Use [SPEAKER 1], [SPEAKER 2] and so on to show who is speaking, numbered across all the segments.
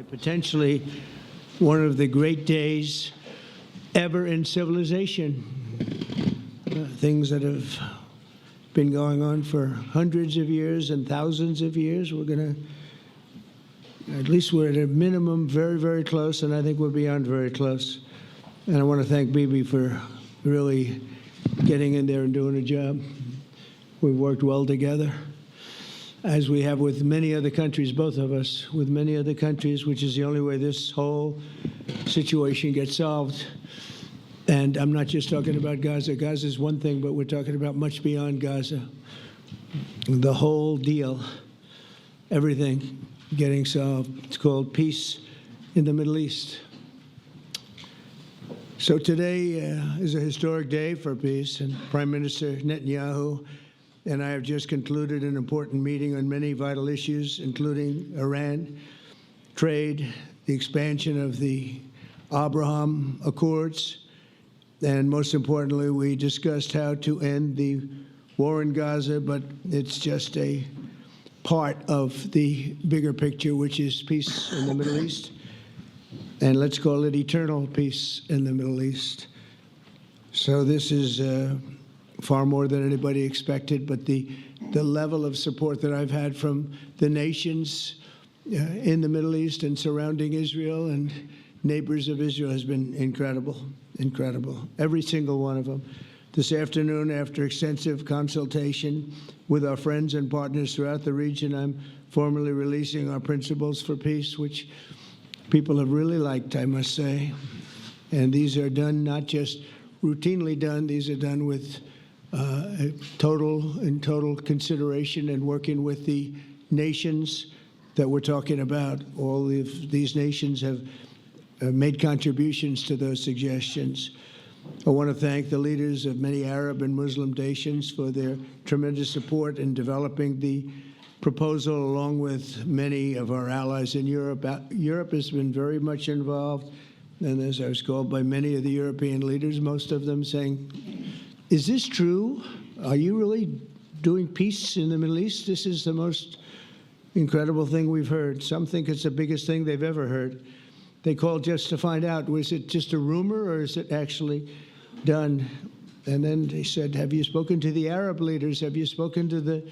[SPEAKER 1] Potentially one of the great days ever in civilization. Things that have been going on for hundreds of years and thousands of years. We're going to, at least we're at a minimum very, very close, and I think we're beyond very close. And I want to thank Bibi for really getting in there and doing a job. We've worked well together, as we have with many other countries, both of us, with many other countries, which is the only way this whole situation gets solved. And I'm not just talking about Gaza. Gaza is one thing, but we're talking about much beyond Gaza. The whole deal, everything getting solved. It's called peace in the Middle East. So today is a historic day for peace, and Prime Minister Netanyahu and I have just concluded an important meeting on many vital issues, including Iran, trade, the expansion of the Abraham Accords, and most importantly, we discussed how to end the war in Gaza, but it's just a part of the bigger picture, which is peace in the Middle East. And let's call it eternal peace in the Middle East. So this is far more than anybody expected, but the level of support that I've had from the nations in the Middle East and surrounding Israel and neighbors of Israel has been incredible, incredible. Every single one of them. This afternoon, after extensive consultation with our friends and partners throughout the region, I'm formally releasing our principles for peace, which people have really liked, I must say. And these are done, not just routinely done, these are done with total consideration and working with the nations that we're talking about. All of these nations have made contributions to those suggestions. I want to thank the leaders of many Arab and Muslim nations for their tremendous support in developing the proposal, along with many of our allies in Europe. Europe has been very much involved, and as I was called by many of the European leaders, most of them saying, is this true? Are you really doing peace in the Middle East? This is the most incredible thing we've heard. Some think it's the biggest thing they've ever heard. They called just to find out, was it just a rumor or is it actually done? And then they said, have you spoken to the Arab leaders? Have you spoken to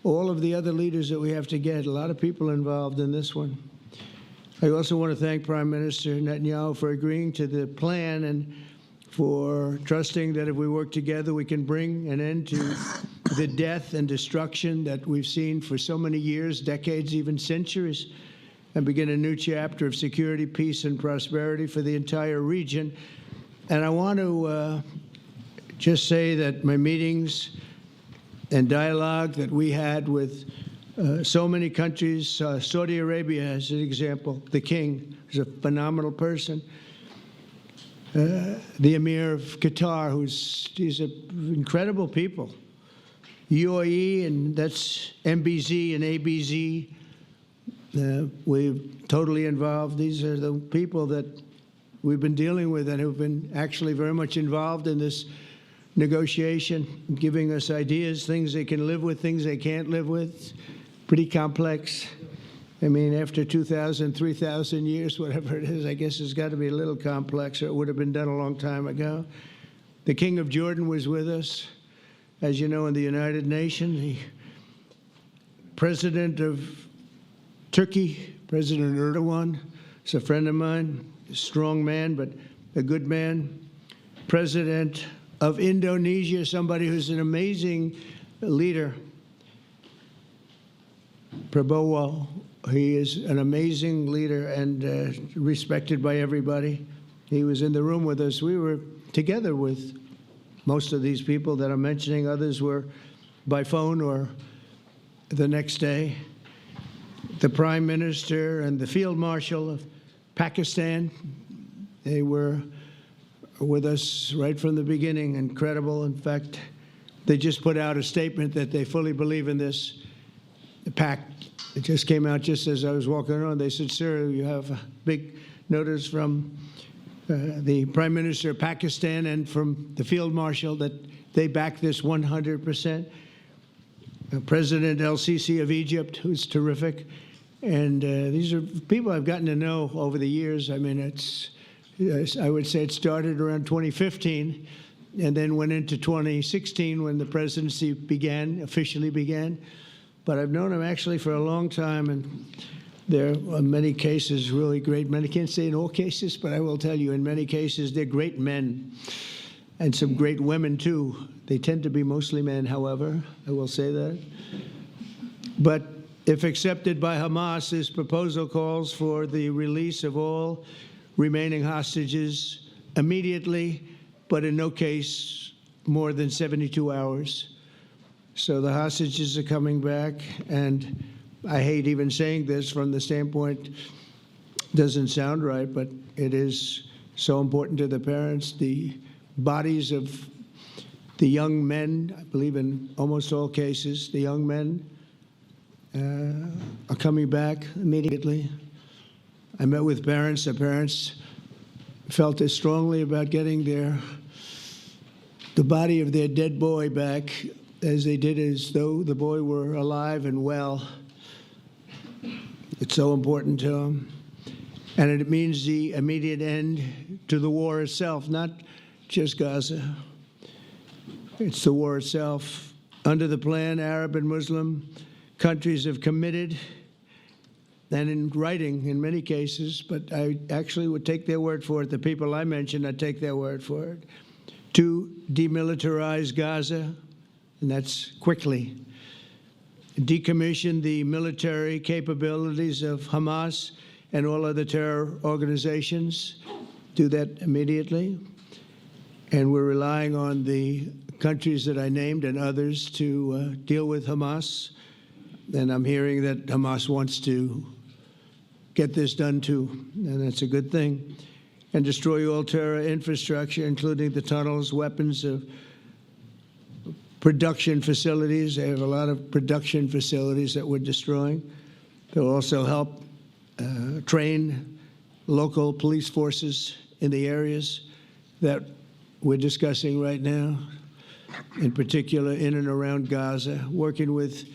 [SPEAKER 1] all of the other leaders that we have to get? A lot of people involved in this one. I also want to thank Prime Minister Netanyahu for agreeing to the plan and for trusting that if we work together, we can bring an end to the death and destruction that we've seen for so many years, decades, even centuries, and begin a new chapter of security, peace, and prosperity for the entire region. And I want to just say that my meetings and dialogue that we had with so many countries, Saudi Arabia as an example, the king is a phenomenal person. The Emir of Qatar, he's incredible people. UAE, and that's MBZ and ABZ. We're totally involved. These are the people that we've been dealing with and who've been actually very much involved in this negotiation, giving us ideas, things they can live with, things they can't live with. Pretty complex. I mean, after 2,000, 3,000 years, whatever it is, I guess it's got to be a little complex, or it would have been done a long time ago. The King of Jordan was with us, as you know, in the United Nations. The President of Turkey, President Erdogan, is a friend of mine, a strong man, but a good man. President of Indonesia, somebody who's an amazing leader, Prabowo. He is an amazing leader and respected by everybody. He was in the room with us. We were together with most of these people that I'm mentioning. Others were by phone or the next day. The Prime Minister and the Field Marshal of Pakistan, they were with us right from the beginning. Incredible. In fact, they just put out a statement that they fully believe in this pact. It just came out just as I was walking around. They said, sir, you have a big notice from the Prime Minister of Pakistan and from the Field Marshal that they back this 100%. President El-Sisi of Egypt, who's terrific, And these are people I've gotten to know over the years. I mean, I would say it started around 2015 and then went into 2016 when the presidency officially began. But I've known him actually for a long time, and there are many cases really great men. I can't say in all cases, but I will tell you in many cases they're great men and some great women too. They tend to be mostly men, however, I will say that. But if accepted by Hamas, this proposal calls for the release of all remaining hostages immediately, but in no case more than 72 hours. So the hostages are coming back, and I hate even saying this from the standpoint, doesn't sound right, but it is so important to the parents. The bodies of the young men, I believe in almost all cases, the young men are coming back immediately. I met with parents. The parents felt as strongly about getting the body of their dead boy back as they did as though the boy were alive and well. It's so important to them. And it means the immediate end to the war itself, not just Gaza. It's the war itself. Under the plan, Arab and Muslim countries have committed, and in writing in many cases, but I actually would take their word for it. The people I mentioned, I'd take their word for it, to demilitarize Gaza, and that's quickly. Decommission the military capabilities of Hamas and all other terror organizations. Do that immediately. And we're relying on the countries that I named and others to deal with Hamas. And I'm hearing that Hamas wants to get this done too, and that's a good thing. And destroy all terror infrastructure, including the tunnels, weapons of production facilities. They have a lot of production facilities that we're destroying. They'll also help train local police forces in the areas that we're discussing right now, in particular in and around Gaza, working with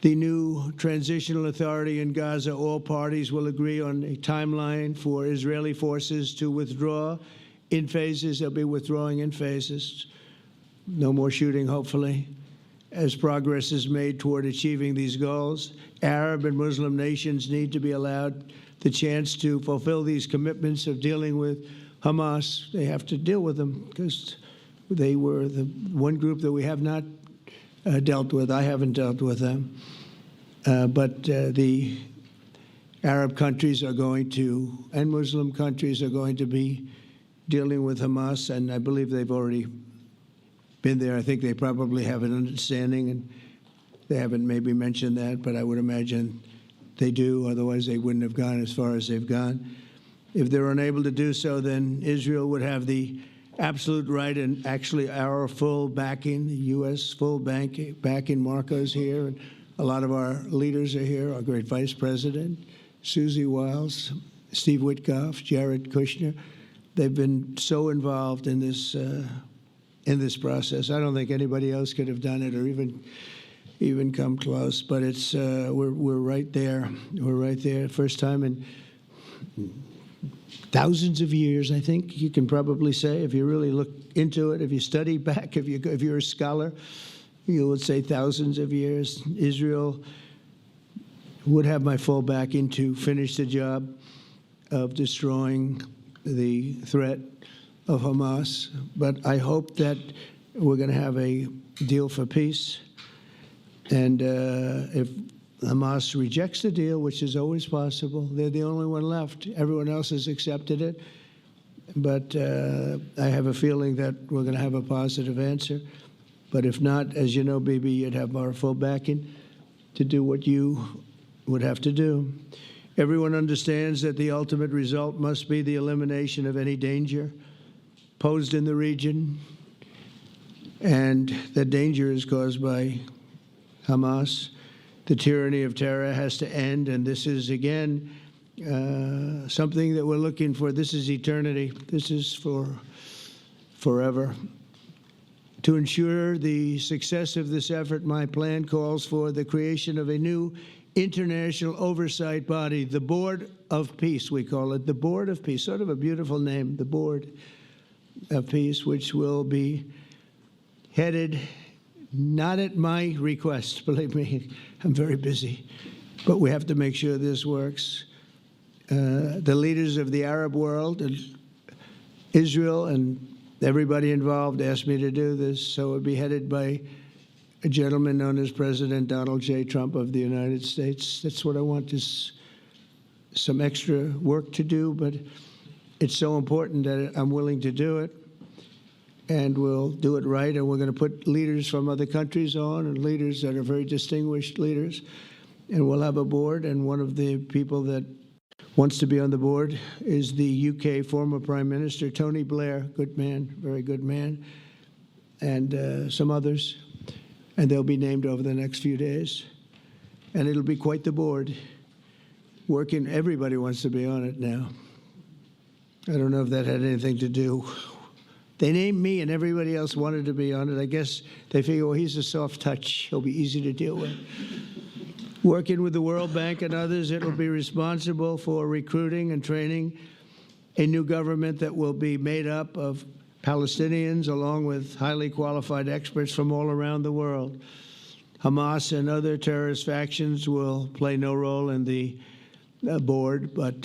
[SPEAKER 1] the new transitional authority in Gaza. All parties will agree on a timeline for Israeli forces to withdraw in phases. They'll be withdrawing in phases. No more shooting, hopefully, as progress is made toward achieving these goals. Arab and Muslim nations need to be allowed the chance to fulfill these commitments of dealing with Hamas. They have to deal with them because they were the one group that we have not dealt with. I haven't dealt with them. But the Arab countries are going to, and Muslim countries are going to be dealing with Hamas, and I believe they've already been there. I think they probably have an understanding, and they haven't maybe mentioned that, but I would imagine they do. Otherwise, they wouldn't have gone as far as they've gone. If they're unable to do so, then Israel would have the absolute right and actually our full backing, the U.S. full backing. Marco's here, and a lot of our leaders are here, our great Vice President, Susie Wiles, Steve Witkoff, Jared Kushner. They've been so involved in this process. I don't think anybody else could have done it or even come close, but it's we're right there. We're right there. First time in thousands of years, I think you can probably say, if you really look into it, if you study back, if you're a scholar, you would say thousands of years. Israel would have my full backing to finish the job of destroying the threat of Hamas. But I hope that we're going to have a deal for peace. And if Hamas rejects the deal, which is always possible, they're the only one left. Everyone else has accepted it. But I have a feeling that we're going to have a positive answer. But if not, as you know, Bibi, you'd have our full backing to do what you would have to do. Everyone understands that the ultimate result must be the elimination of any danger posed in the region, and that danger is caused by Hamas. The tyranny of terror has to end, and this is, again, something that we're looking for. This is eternity. This is for forever. To ensure the success of this effort, my plan calls for the creation of a new international oversight body, the Board of Peace, we call it, the Board of Peace, sort of a beautiful name, the Board of Peace, which will be headed, not at my request, believe me, I'm very busy, but we have to make sure this works. The leaders of the Arab world and Israel and everybody involved asked me to do this, so it would be headed by a gentleman known as President Donald J. Trump of the United States. That's what I want, is some extra work to do, but it's so important that I'm willing to do it, and we'll do it right, and we're going to put leaders from other countries on, and leaders that are very distinguished leaders, and we'll have a board, and one of the people that wants to be on the board is the UK former Prime Minister, Tony Blair, good man, very good man, and some others. And they'll be named over the next few days. And it'll be quite the board. Working, everybody wants to be on it now. I don't know if that had anything to do. They named me and everybody else wanted to be on it. I guess they figure, well, he's a soft touch. He'll be easy to deal with. Working with the World Bank and others, it will be responsible for recruiting and training a new government that will be made up of Palestinians, along with highly qualified experts from all around the world. Hamas and other terrorist factions will play no role in the board, but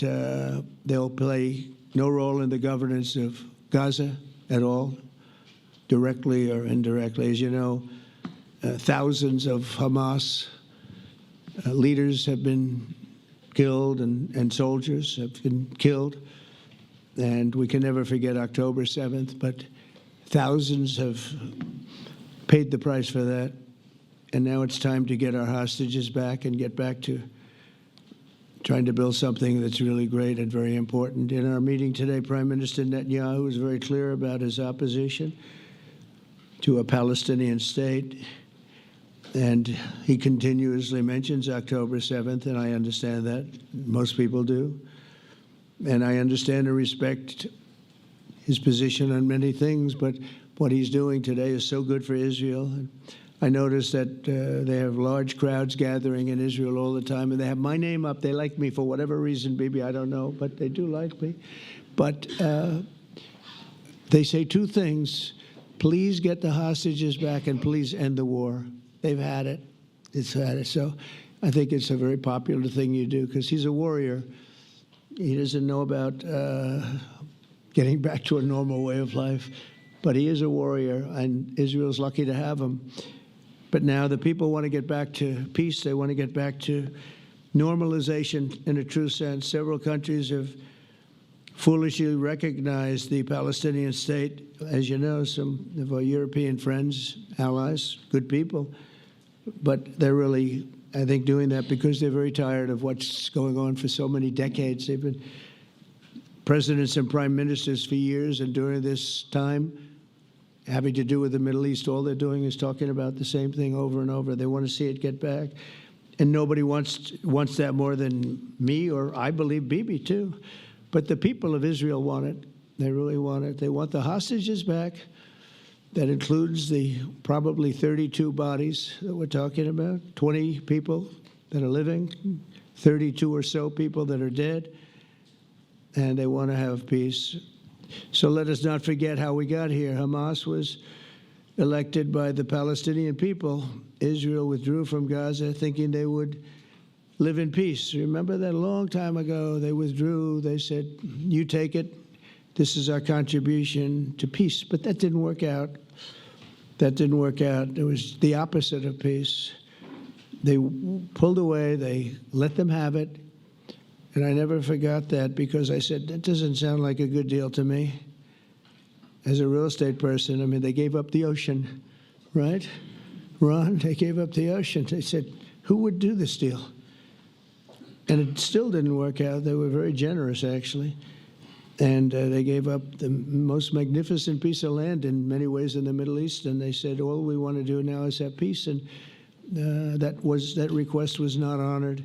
[SPEAKER 1] they'll play no role in the governance of Gaza at all, directly or indirectly. As you know, thousands of Hamas leaders have been killed and soldiers have been killed. And we can never forget October 7th, but thousands have paid the price for that. And now it's time to get our hostages back and get back to trying to build something that's really great and very important. In our meeting today, Prime Minister Netanyahu was very clear about his opposition to a Palestinian state. And he continuously mentions October 7th, and I understand that. Most people do. And I understand and respect his position on many things, but what he's doing today is so good for Israel. I notice that they have large crowds gathering in Israel all the time, and they have my name up. They like me for whatever reason, maybe I don't know, but they do like me. But they say two things: please get the hostages back, and please end the war. They've had it. It's had it. So I think it's a very popular thing you do, because he's a warrior. He doesn't know about getting back to a normal way of life, but he is a warrior, and Israel's lucky to have him. But now the people want to get back to peace. They want to get back to normalization in a true sense. Several countries have foolishly recognized the Palestinian state. As you know, some of our European friends, allies, good people, but they're really, I think, doing that because they're very tired of what's going on for so many decades. They've been presidents and prime ministers for years, and during this time, having to do with the Middle East, all they're doing is talking about the same thing over and over. They want to see it get back. And nobody wants that more than me, or I believe Bibi too. But the people of Israel want it. They really want it. They want the hostages back. That includes the probably 32 bodies that we're talking about, 20 people that are living, 32 or so people that are dead, and they want to have peace. So let us not forget how we got here. Hamas was elected by the Palestinian people. Israel withdrew from Gaza thinking they would live in peace. Remember that a long time ago, they withdrew. They said, you take it. This is our contribution to peace. But that didn't work out. That didn't work out. It was the opposite of peace. They pulled away. They let them have it. And I never forgot that, because I said, that doesn't sound like a good deal to me. As a real estate person, I mean, they gave up the ocean, right? Ron, they gave up the ocean. They said, who would do this deal? And it still didn't work out. They were very generous, actually. And they gave up the most magnificent piece of land in many ways in the Middle East. And they said, all we want to do now is have peace. And that request was not honored.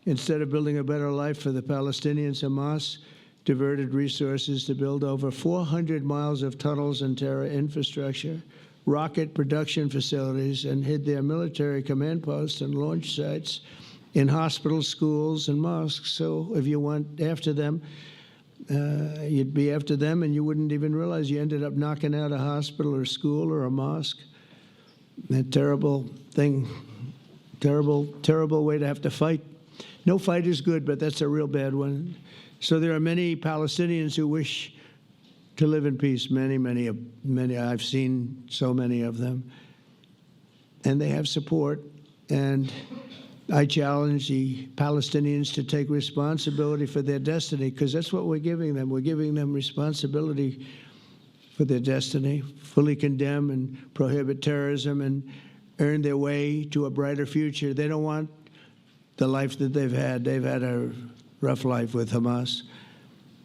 [SPEAKER 1] Instead of building a better life for the Palestinians, Hamas diverted resources to build over 400 miles of tunnels and terror infrastructure, rocket production facilities, and hid their military command posts and launch sites in hospitals, schools, and mosques. So if you went after them, you'd be after them, and you wouldn't even realize you ended up knocking out a hospital or school or a mosque. A terrible thing, terrible, terrible way to have to fight. No fight is good, but that's a real bad one. So there are many Palestinians who wish to live in peace. Many, many, many. I've seen so many of them, and they have support. And I challenge the Palestinians to take responsibility for their destiny, because that's what we're giving them. We're giving them responsibility for their destiny, fully condemn and prohibit terrorism and earn their way to a brighter future. They don't want the life that they've had. They've had a rough life with Hamas.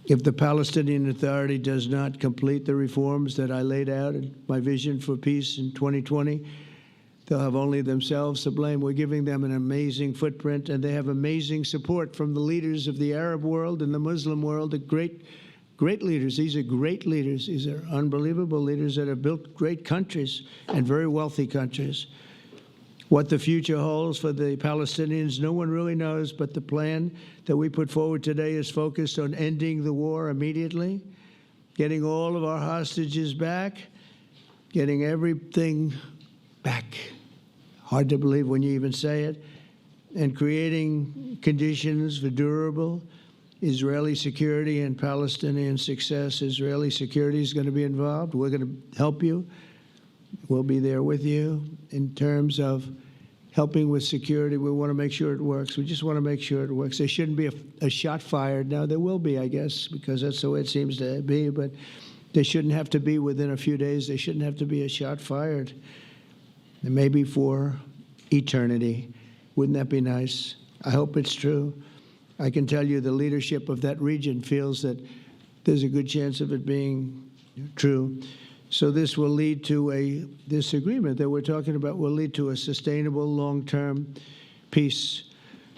[SPEAKER 1] If the Palestinian Authority does not complete the reforms that I laid out in my vision for peace in 2020, they'll have only themselves to blame. We're giving them an amazing footprint, and they have amazing support from the leaders of the Arab world and the Muslim world, the great leaders. These are great leaders. These are unbelievable leaders that have built great countries and very wealthy countries. What the future holds for the Palestinians, no one really knows, but the plan that we put forward today is focused on ending the war immediately, getting all of our hostages back, getting everything back. Hard to believe when you even say it, and creating conditions for durable Israeli security and Palestinian success. Israeli security is going to be involved. We're going to help you. We'll be there with you in terms of helping with security. We want to make sure it works. We just want to make sure it works. There shouldn't be a shot fired. Now, there will be, I guess, because that's the way it seems to be, but there shouldn't have to be within a few days. There shouldn't have to be a shot fired. And maybe for eternity. Wouldn't that be nice? I hope it's true. I can tell you the leadership of that region feels that there's a good chance of it being true. So this will lead to this agreement that we're talking about will lead to a sustainable long-term peace.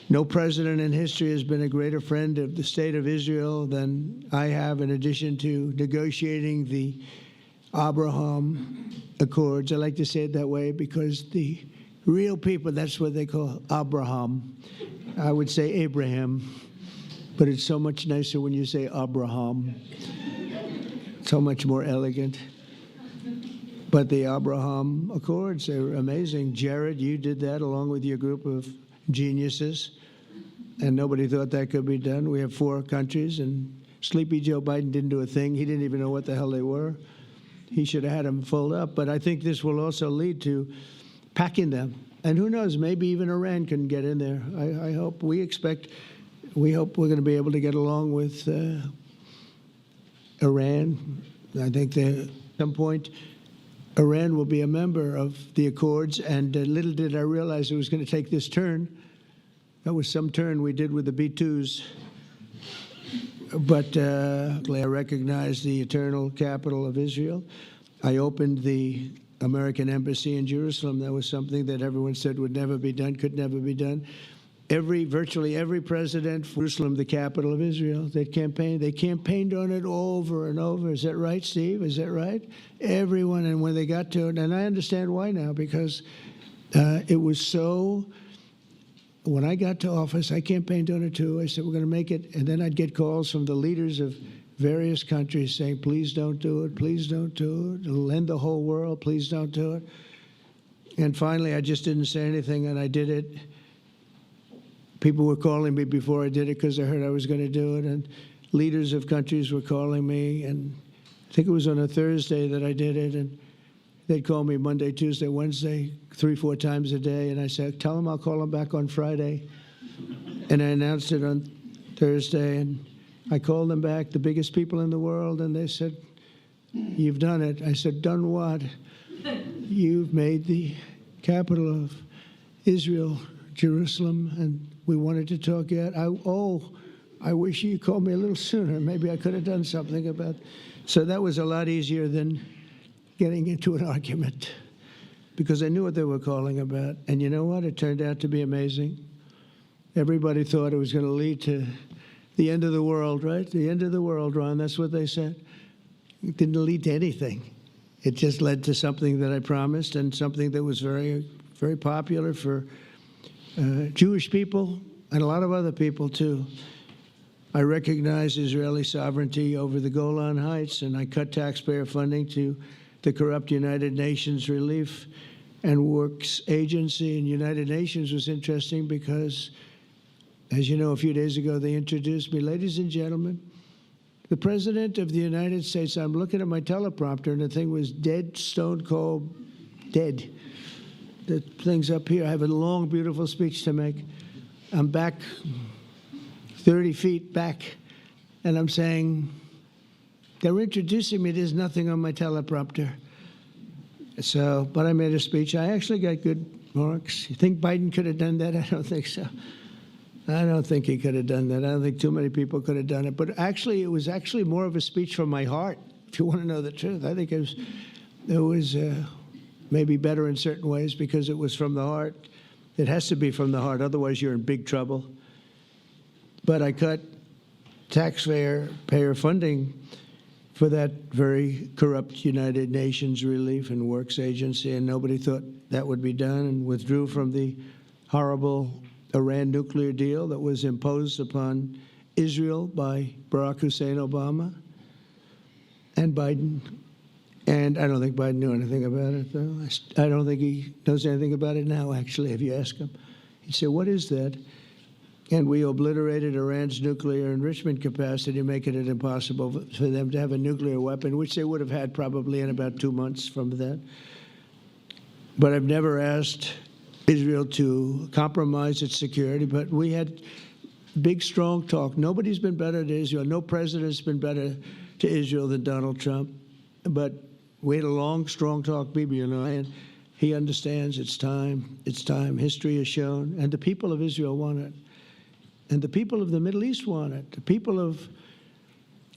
[SPEAKER 1] No president in history has been a greater friend of the state of Israel than I have, in addition to negotiating the Abraham Accords. I like to say it that way because the real people, that's what they call Abraham. I would say Abraham, but it's so much nicer when you say Abraham. So much more elegant. But the Abraham Accords, they're amazing. Jared, you did that along with your group of geniuses, and nobody thought that could be done. We have 4 countries, and Sleepy Joe Biden didn't do a thing. He didn't even know what the hell they were. He should have had them fold up. But I think this will also lead to packing them. And who knows, maybe even Iran can get in there. I hope, we hope we're going to be able to get along with Iran. I think that at some point, Iran will be a member of the Accords, and little did I realize it was going to take this turn. That was some turn we did with the B-2s. But I recognize the eternal capital of Israel. I opened the American embassy in Jerusalem. That was something that everyone said would never be done, could never be done. Virtually every president, Jerusalem, the capital of Israel, they campaigned on it over and over. Is that right, Steve? Is that right? Everyone, and when they got to it, and I understand why now, because it was so. When I got to office, I campaigned on it too. I said, we're going to make it. And then I'd get calls from the leaders of various countries saying, please don't do it. Please don't do it. It'll end the whole world. Please don't do it. And finally, I just didn't say anything, and I did it. People were calling me before I did it because they heard I was going to do it. And leaders of countries were calling me. And I think it was on a Thursday that I did it. And they'd call me Monday, Tuesday, Wednesday, 3-4 times a day. And I said, tell them I'll call them back on Friday. And I announced it on Thursday. And I called them back, the biggest people in the world. And they said, you've done it. I said, done what? You've made the capital of Israel, Jerusalem. And we wanted to talk yet. I wish you called me a little sooner. Maybe I could have done something about it. So that was a lot easier than getting into an argument, because I knew what they were calling about. And you know what? It turned out to be amazing. Everybody thought it was going to lead to the end of the world, right? The end of the world, Ron, that's what they said. It didn't lead to anything. It just led to something that I promised, and something that was very, very popular for Jewish people, and a lot of other people too. I recognize Israeli sovereignty over the Golan Heights, and I cut taxpayer funding to the corrupt United Nations Relief and Works Agency. And United Nations was interesting because, as you know, a few days ago they introduced me. Ladies and gentlemen, the President of the United States. I'm looking at my teleprompter, and the thing was dead, stone cold, dead. The thing's up here. I have a long, beautiful speech to make. I'm back 30 feet back, and I'm saying, they're introducing me. There's nothing on my teleprompter. So, but I made a speech. I actually got good marks. You think Biden could have done that? I don't think so. I don't think he could have done that. I don't think too many people could have done it. But actually, it was actually more of a speech from my heart, if you want to know the truth. I think it was maybe better in certain ways because it was from the heart. It has to be from the heart. Otherwise, you're in big trouble. But I cut taxpayer funding for that very corrupt United Nations Relief and Works Agency, and nobody thought that would be done, and withdrew from the horrible Iran nuclear deal that was imposed upon Israel by Barack Hussein Obama and Biden. And I don't think Biden knew anything about it, though. I don't think he knows anything about it now, actually, if you ask him. He'd say, what is that? And we obliterated Iran's nuclear enrichment capacity, making it impossible for them to have a nuclear weapon, which they would have had probably in about 2 months from that. But I've never asked Israel to compromise its security, but we had big, strong talk. Nobody's been better to Israel. No president's been better to Israel than Donald Trump. But we had a long, strong talk, Bibi and I, and he understands it's time. It's time. History has shown, and the people of Israel want it. And the people of the Middle East want it. The people of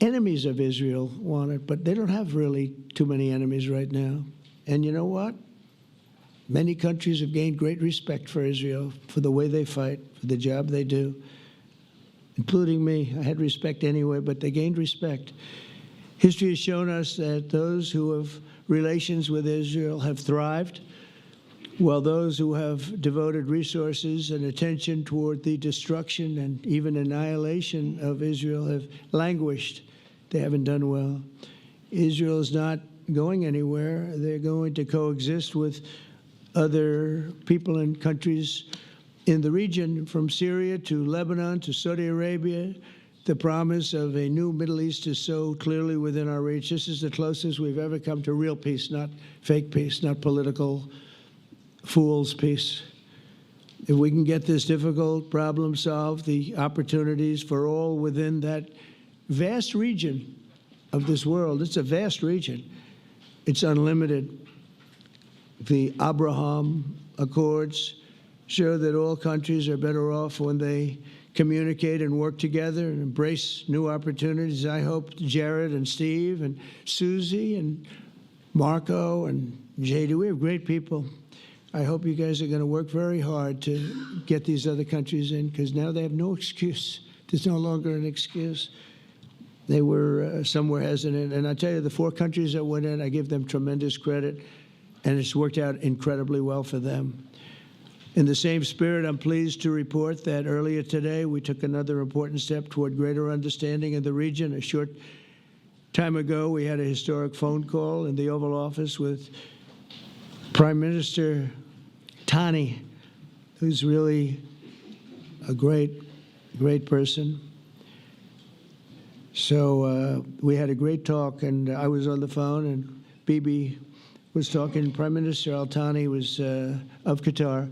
[SPEAKER 1] enemies of Israel want it, but they don't have really too many enemies right now. And you know what? Many countries have gained great respect for Israel, for the way they fight, for the job they do, including me. I had respect anyway, but they gained respect. History has shown us that those who have relations with Israel have thrived, while those who have devoted resources and attention toward the destruction and even annihilation of Israel have languished. They haven't done well. Israel is not going anywhere. They're going to coexist with other people and countries in the region, from Syria to Lebanon to Saudi Arabia. The promise of a new Middle East is so clearly within our reach. This is the closest we've ever come to real peace, not fake peace, not political fool's peace. If we can get this difficult problem solved, the opportunities for all within that vast region of this world, it's a vast region, it's unlimited. The Abraham Accords show that all countries are better off when they communicate and work together and embrace new opportunities. I hope Jared and Steve and Susie and Marco and JD, we have great people. I hope you guys are going to work very hard to get these other countries in, because now they have no excuse. There's no longer an excuse. They were somewhere hesitant. And I tell you, the 4 countries that went in, I give them tremendous credit, and it's worked out incredibly well for them. In the same spirit, I'm pleased to report that earlier today, we took another important step toward greater understanding in the region. A short time ago, we had a historic phone call in the Oval Office with Prime Minister Tani, who's really a great person. So we had a great talk, and I was on the phone, and Bibi was talking. Prime Minister Al-Thani was of Qatar.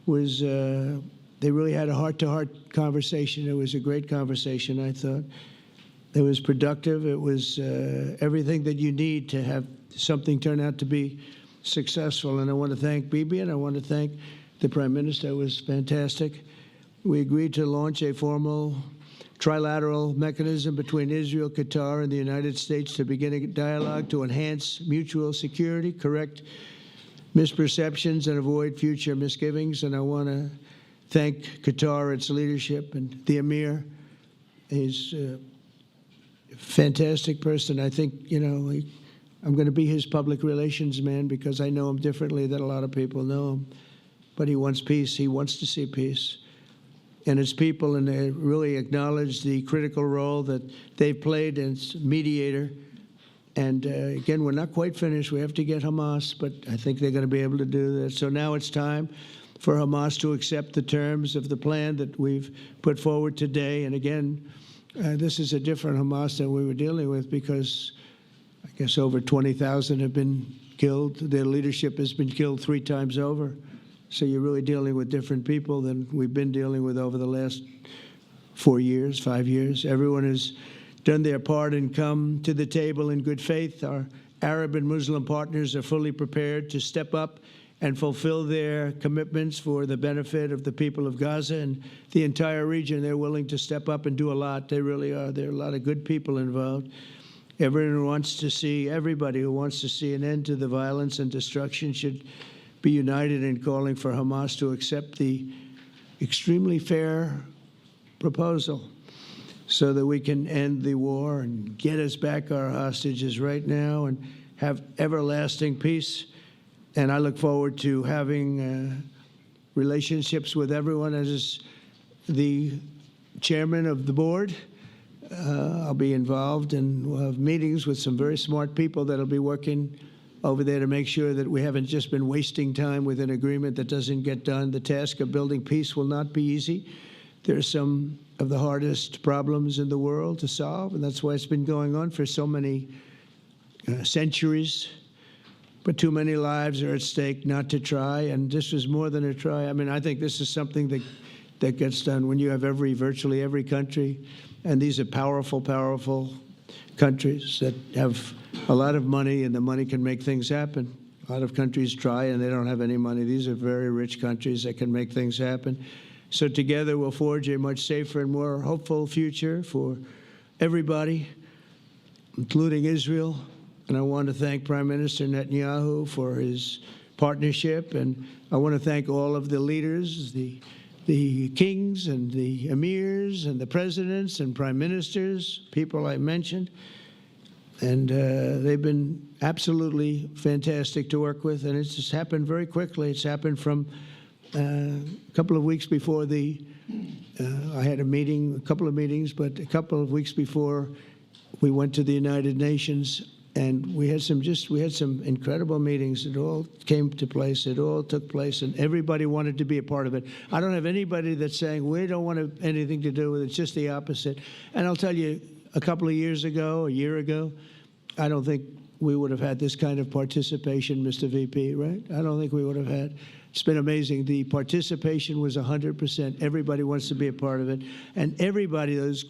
[SPEAKER 1] They really had a heart-to-heart conversation. It was a great conversation, I thought. It was productive. It was everything that you need to have something turn out to be successful. And I want to thank Bibi, and I want to thank the Prime Minister. It was fantastic. We agreed to launch a formal trilateral mechanism between Israel, Qatar, and the United States to begin a dialogue to enhance mutual security, correct misperceptions, and avoid future misgivings. And I want to thank Qatar, its leadership, and the Emir. He's a fantastic person. I think, I'm going to be his public relations man, because I know him differently than a lot of people know him. but he wants peace. He wants to see peace. And his people, and they really acknowledge the critical role that they've played as mediator. And again, we're not quite finished. We have to get Hamas, but I think they're going to be able to do that. So now it's time for Hamas to accept the terms of the plan that we've put forward today. And again, this is a different Hamas than we were dealing with, because I guess over 20,000 have been killed. Their leadership has been killed 3 times over. So you're really dealing with different people than we've been dealing with over the last 4 years, 5 years. Everyone has done their part and come to the table in good faith. Our Arab and Muslim partners are fully prepared to step up and fulfill their commitments for the benefit of the people of Gaza and the entire region. They're willing to step up and do a lot. They really are. There are a lot of good people involved. Everybody who wants to see an end to the violence and destruction should be united in calling for Hamas to accept the extremely fair proposal so that we can end the war and get us back our hostages right now and have everlasting peace. And I look forward to having relationships with everyone. As the chairman of the board, I'll be involved, and we'll have meetings with some very smart people that'll be working over there to make sure that we haven't just been wasting time with an agreement that doesn't get done. The task of building peace will not be easy. There are some of the hardest problems in the world to solve, and that's why it's been going on for so many centuries. But too many lives are at stake not to try, and this is more than a try. I mean, I think this is something that gets done when you have virtually every country, and these are powerful, powerful countries that have a lot of money, and the money can make things happen. A lot of countries try, and they don't have any money. These are very rich countries that can make things happen. So together we'll forge a much safer and more hopeful future for everybody, including Israel. And I want to thank Prime Minister Netanyahu for his partnership, and I want to thank all of the leaders, the kings and the emirs and the presidents and prime ministers, people I mentioned. And they've been absolutely fantastic to work with, and it's just happened very quickly. It's happened from a couple of weeks before I had a couple of meetings, but a couple of weeks before we went to the United Nations, and we had some incredible meetings. It all came to place. It all took place, and everybody wanted to be a part of it. I don't have anybody that's saying we don't want anything to do with it. It's just the opposite. And I'll tell you, a couple of years ago, a year ago, I don't think we would have had this kind of participation, Mr. VP, right? I don't think we would have had. It's been amazing. The participation was 100%. Everybody wants to be a part of it. And everybody, those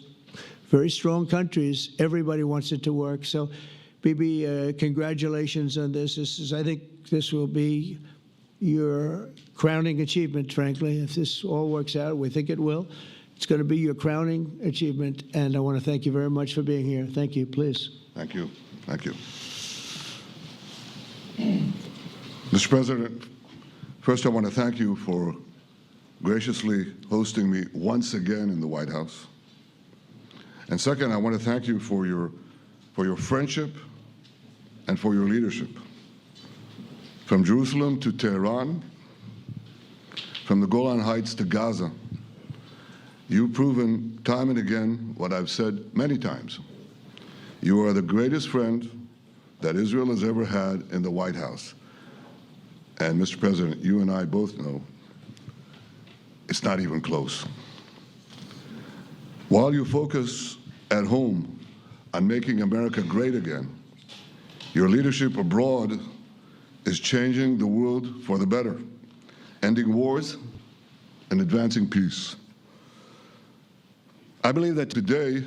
[SPEAKER 1] very strong countries, everybody wants it to work. So, Bibi, congratulations on this. I think this will be your crowning achievement, frankly. If this all works out, we think it will. It's going to be your crowning achievement, and I want to thank you very much for being here. Thank you. Please.
[SPEAKER 2] Thank you. Thank you. Mr. President, first I want to thank you for graciously hosting me once again in the White House. And second, I want to thank you for your friendship and for your leadership. From Jerusalem to Tehran, from the Golan Heights to Gaza, you've proven time and again what I've said many times. You are the greatest friend that Israel has ever had in the White House. And Mr. President, you and I both know it's not even close. While you focus at home on making America great again, your leadership abroad is changing the world for the better, ending wars and advancing peace. I believe that today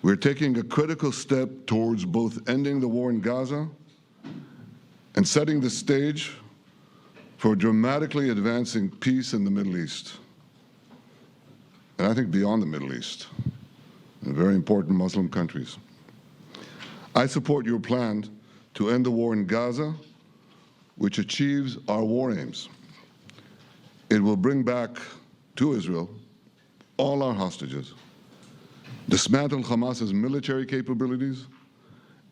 [SPEAKER 2] we're taking a critical step towards both ending the war in Gaza and setting the stage for dramatically advancing peace in the Middle East, and I think beyond the Middle East, in very important Muslim countries. I support your plan to end the war in Gaza, which achieves our war aims. It will bring back to Israel all our hostages, dismantle Hamas's military capabilities,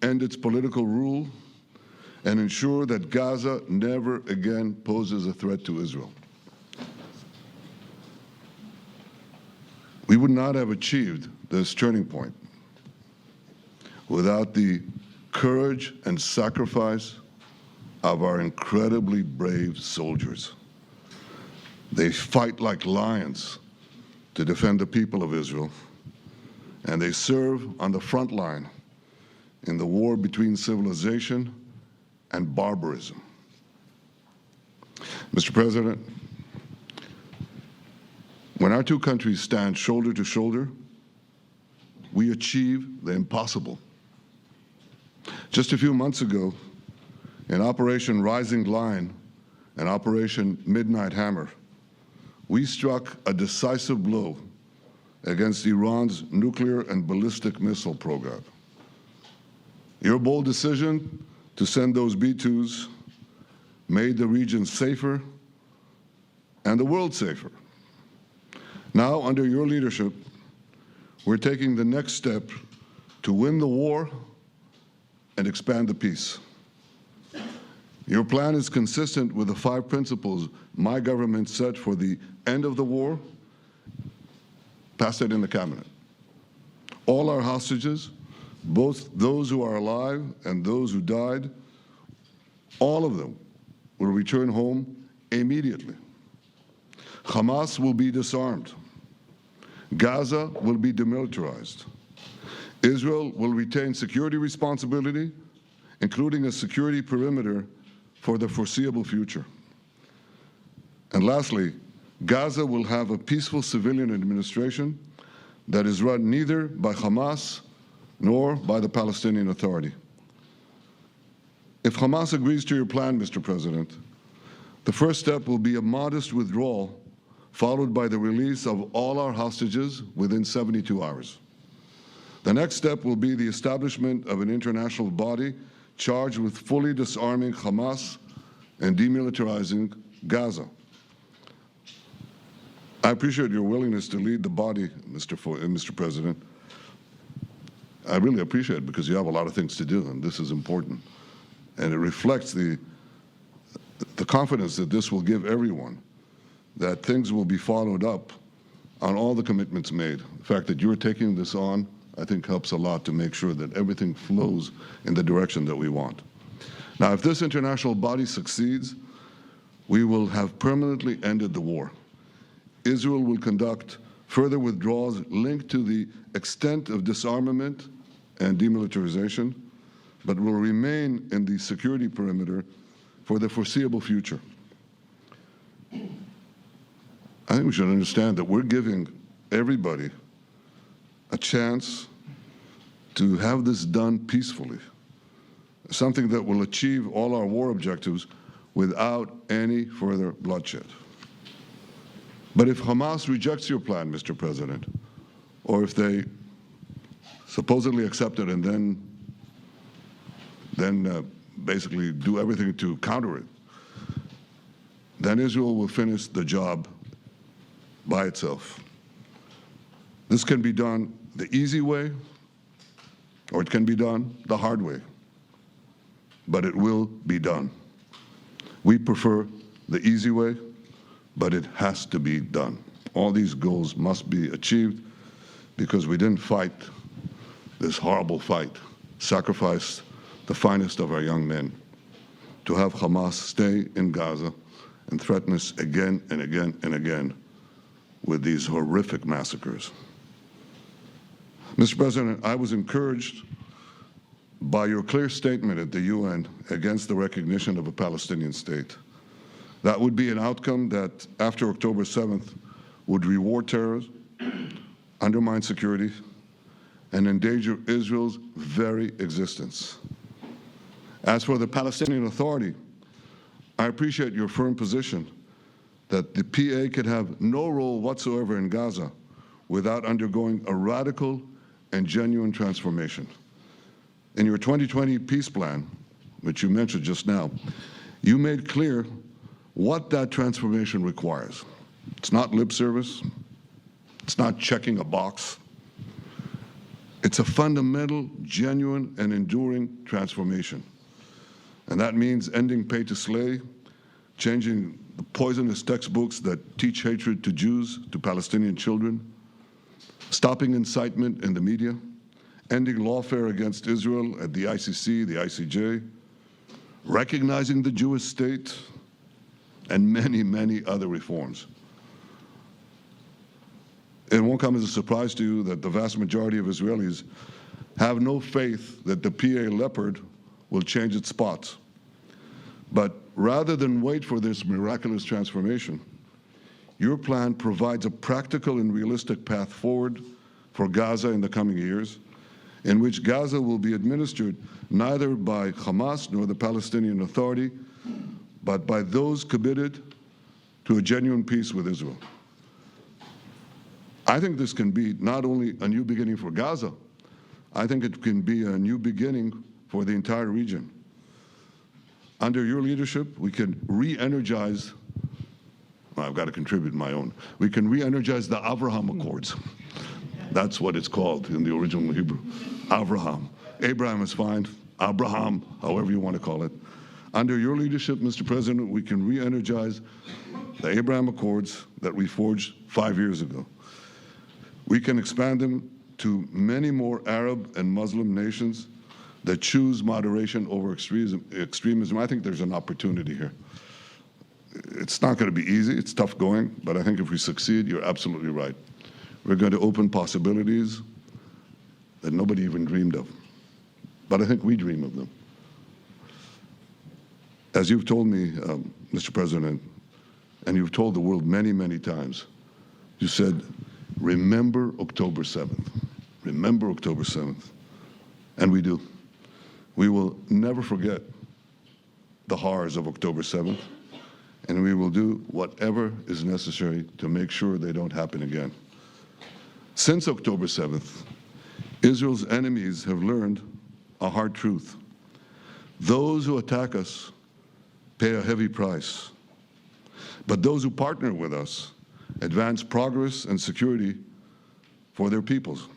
[SPEAKER 2] end its political rule, and ensure that Gaza never again poses a threat to Israel. We would not have achieved this turning point without the courage and sacrifice of our incredibly brave soldiers. They fight like lions to defend the people of Israel, and they serve on the front line in the war between civilization and barbarism. Mr. President, when our two countries stand shoulder to shoulder, we achieve the impossible. Just a few months ago, in Operation Rising Lion and Operation Midnight Hammer, we struck a decisive blow against Iran's nuclear and ballistic missile program. Your bold decision to send those B-2s made the region safer and the world safer. Now, under your leadership, we're taking the next step to win the war and expand the peace. Your plan is consistent with the 5 principles my government set for the end of the war, passed it in the cabinet. All our hostages, both those who are alive and those who died, all of them will return home immediately. Hamas will be disarmed. Gaza will be demilitarized. Israel will retain security responsibility, including a security perimeter for the foreseeable future. And lastly, Gaza will have a peaceful civilian administration that is run neither by Hamas nor by the Palestinian Authority. If Hamas agrees to your plan, Mr. President, the first step will be a modest withdrawal, followed by the release of all our hostages within 72 hours. The next step will be the establishment of an international body charged with fully disarming Hamas and demilitarizing Gaza. I appreciate your willingness to lead the body, Mr. President. I really appreciate it because you have a lot of things to do, and this is important. And it reflects the confidence that this will give everyone, that things will be followed up on all the commitments made. The fact that you're taking this on, I think, helps a lot to make sure that everything flows in the direction that we want. Now, if this international body succeeds, we will have permanently ended the war. Israel will conduct further withdrawals linked to the extent of disarmament and demilitarization, but will remain in the security perimeter for the foreseeable future. I think we should understand that we're giving everybody a chance to have this done peacefully, something that will achieve all our war objectives without any further bloodshed. But if Hamas rejects your plan, Mr. President, or if they supposedly accept it and then basically do everything to counter it, then Israel will finish the job by itself. This can be done the easy way, or it can be done the hard way, but it will be done. We prefer the easy way, but it has to be done. All these goals must be achieved because we didn't fight this horrible fight, sacrifice the finest of our young men to have Hamas stay in Gaza and threaten us again and again and again with these horrific massacres. Mr. President, I was encouraged by your clear statement at the UN against the recognition of a Palestinian state. That would be an outcome that, after October 7th, would reward terrorism, undermine security, and endanger Israel's very existence. As for the Palestinian Authority, I appreciate your firm position that the PA could have no role whatsoever in Gaza without undergoing a radical and genuine transformation. In your 2020 peace plan, which you mentioned just now, you made clear what that transformation requires. It's not lip service. It's not checking a box. It's a fundamental, genuine, and enduring transformation. And that means ending pay to slay, changing the poisonous textbooks that teach hatred to Jews, to Palestinian children, stopping incitement in the media, ending lawfare against Israel at the ICC, the ICJ, recognizing the Jewish state, and many, many other reforms. It won't come as a surprise to you that the vast majority of Israelis have no faith that the PA Leopard will change its spots. But rather than wait for this miraculous transformation, your plan provides a practical and realistic path forward for Gaza in the coming years, in which Gaza will be administered neither by Hamas nor the Palestinian Authority, but by those committed to a genuine peace with Israel. I think this can be not only a new beginning for Gaza, I think it can be a new beginning for the entire region. Under your leadership, we can re-energize, well, I've got to contribute my own, we can re-energize the Abraham Accords. That's what it's called in the original Hebrew, Abraham. Abraham is fine, Abraham, however you want to call it. Under your leadership, Mr. President, we can re-energize the Abraham Accords that we forged 5 years ago. We can expand them to many more Arab and Muslim nations that choose moderation over extremism. I think there's an opportunity here. It's not going to be easy, it's tough going, but I think if we succeed, you're absolutely right. We're going to open possibilities that nobody even dreamed of. But I think we dream of them. As you've told me, Mr. President, and you've told the world many, many times, you said, remember October 7th. Remember October 7th. And we do. We will never forget the horrors of October 7th, and we will do whatever is necessary to make sure they don't happen again. Since October 7th, Israel's enemies have learned a hard truth. Those who attack us pay a heavy price, but those who partner with us advance progress and security for their peoples.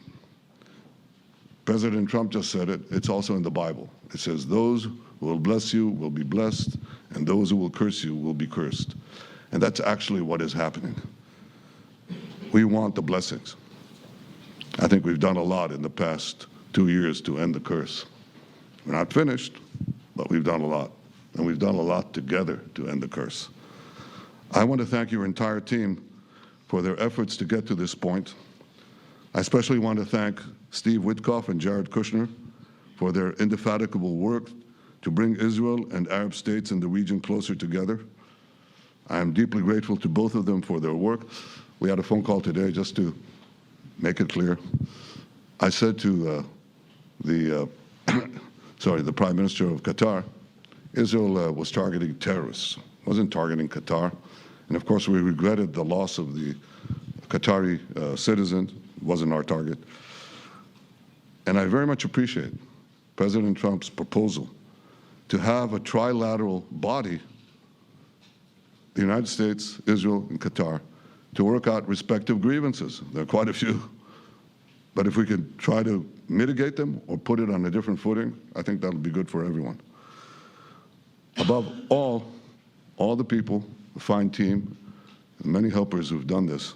[SPEAKER 2] President Trump just said it. It's also in the Bible. It says, those who will bless you will be blessed, and those who will curse you will be cursed. And that's actually what is happening. We want the blessings. I think we've done a lot in the past 2 years to end the curse. We're not finished, but we've done a lot. And we've done a lot together to end the curse. I want to thank your entire team for their efforts to get to this point. I especially want to thank Steve Witkoff and Jared Kushner for their indefatigable work to bring Israel and Arab states in the region closer together. I am deeply grateful to both of them for their work. We had a phone call today just to make it clear. I said to the Prime Minister of Qatar, Israel was targeting terrorists, wasn't targeting Qatar. And of course, we regretted the loss of the Qatari citizen, wasn't our target. And I very much appreciate President Trump's proposal to have a trilateral body, the United States, Israel, and Qatar, to work out respective grievances. There are quite a few. But if we could try to mitigate them or put it on a different footing, I think that'll be good for everyone. Above all the people, the fine team, the many helpers who've done this,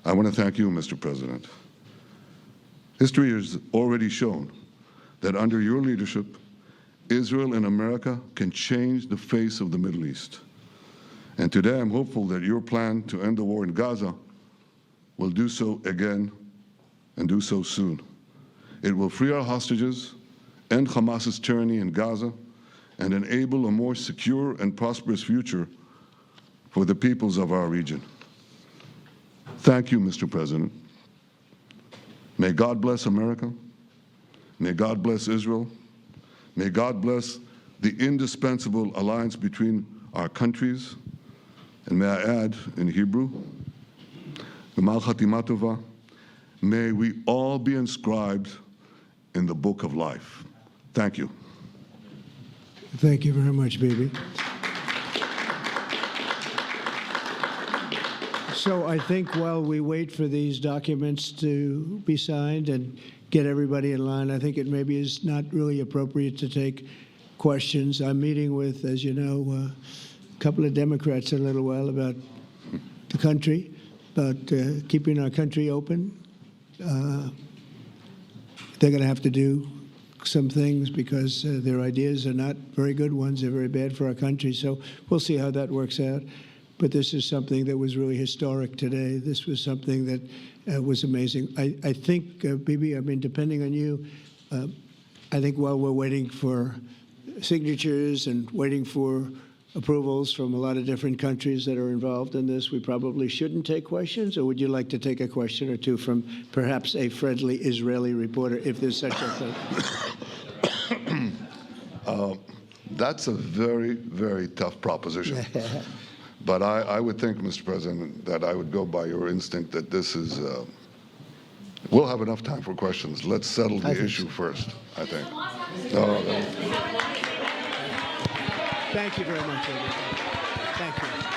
[SPEAKER 2] I want to thank you, Mr. President. History has already shown that under your leadership, Israel and America can change the face of the Middle East. And today I'm hopeful that your plan to end the war in Gaza will do so again and do so soon. It will free our hostages, end Hamas's tyranny in Gaza, and enable a more secure and prosperous future for the peoples of our region. Thank you, Mr. President. May God bless America. May God bless Israel. May God bless the indispensable alliance between our countries. And may I add in Hebrew, G'mal Chatima Tova, may we all be inscribed in the book of life. Thank you.
[SPEAKER 1] Thank you very much, Bibi. So I think while we wait for these documents to be signed and get everybody in line, I think it maybe is not really appropriate to take questions. I'm meeting with, as you know, a couple of Democrats in a little while about the country, about keeping our country open, they're going to have to do some things because their ideas are not very good ones. They're very bad for our country. So we'll see how that works out. But this is something that was really historic today. This was something that was amazing. I think, Bibi, I mean, depending on you, I think while we're waiting for signatures and waiting for approvals from a lot of different countries that are involved in this, we probably shouldn't take questions? Or would you like to take a question or two from perhaps a friendly Israeli reporter, if there's such a thing?
[SPEAKER 2] That's a very, very tough proposition. But I would think, Mr. President, that I would go by your instinct that this is, we'll have enough time for questions. Let's settle the issue first, I think.
[SPEAKER 1] Thank you very much, everybody. Thank you.